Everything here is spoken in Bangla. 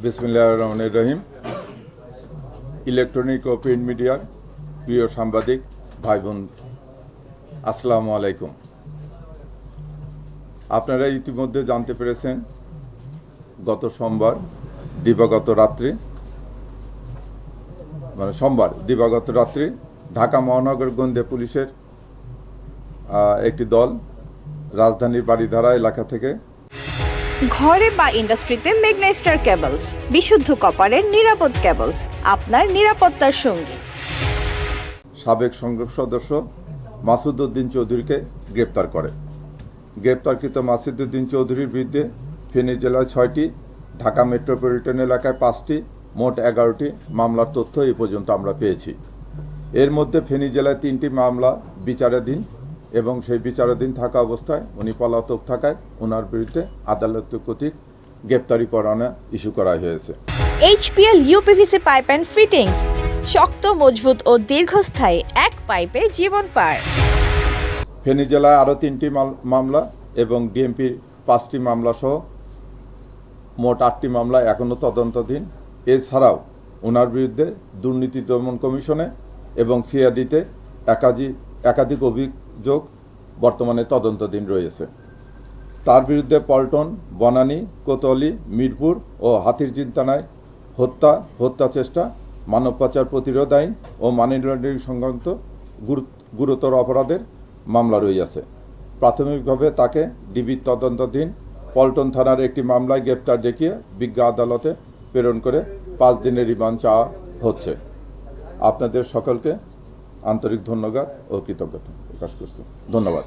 বিসমিল্লাহির রহমানির রহিম। ইলেকট্রনিক ও প্রিন্ট মিডিয়ার প্রিয় সাংবাদিক ভাই বোন, আসসালামু আলাইকুম। আপনারা ইতিমধ্যে জানতে পেরেছেন গত সোমবার দিবাগত রাত্রি ঢাকা মহানগর গোয়েন্দা পুলিশের একটি দল রাজধানীর বাড়িধারা এলাকা থেকে ঘরে বা ইন্ডাস্ট্রিতে মেঘনা স্টার কেবলস, বিশুদ্ধ কপারের নিরাপদ কেবলস, আপনার নিরাপত্তার সঙ্গী। সাবেক সংসদ সদস্য মাসুদ উদ্দিন চৌধুরীকে গ্রেপ্তার করে। গ্রেপ্তারকৃত মাসুদ উদ্দিন চৌধুরীর বিরুদ্ধে ফেনী জেলায় 6টি, ঢাকা মেট্রোপলিটন এলাকায় 5টি, মোট 11টি মামলার তথ্য এই পর্যন্ত আমরা পেয়েছি। এর মধ্যে ফেনী জেলায় 3টি মামলা বিচারাধীন এবং সেই বিচারাধীন থাকা অবস্থায় উনি পলাতক থাকায় ওনার বিরুদ্ধে আদালত কর্তৃক গ্রেপ্তারি পরোয়ানা ইস্যু করা হয়েছে। HPL UPVC pipe and fittings, শক্ত, মজবুত ও দীর্ঘস্থায়ী, এক পাইপে জীবন পার। ফেনী জেলায় আরও 3টি মামলা এবং ডিএমপির 5টি মামলা সহ মোট 8টি মামলা এখনও তদন্তাধীন। এছাড়াও ওনার বিরুদ্ধে দুর্নীতি দমন কমিশনে এবং সিআরডিতে একাধিক অভিযোগ বর্তমানে তদন্তাধীন রয়েছে। তার বিরুদ্ধে পল্টন, বনানী, কোতোয়ালি, মিরপুর ও হাতিরঝিল থানায় হত্যা চেষ্টা, মানব পাচার প্রতিরোধ আইন ও মানি লন্ডারিং সংক্রান্ত গুরুতর অপরাধের মামলা রয়েছে। প্রাথমিকভাবে তাকে ডিবির তদন্তাধীন পল্টন থানার একটি মামলায় গ্রেপ্তার দেখিয়ে বিজ্ঞ আদালতে প্রেরণ করে 5 দিনের রিমান্ড চাওয়া হচ্ছে। আপনাদের সকলকে আন্তরিক ধন্যবাদ ও কৃতজ্ঞতা প্রকাশ করছি। ধন্যবাদ।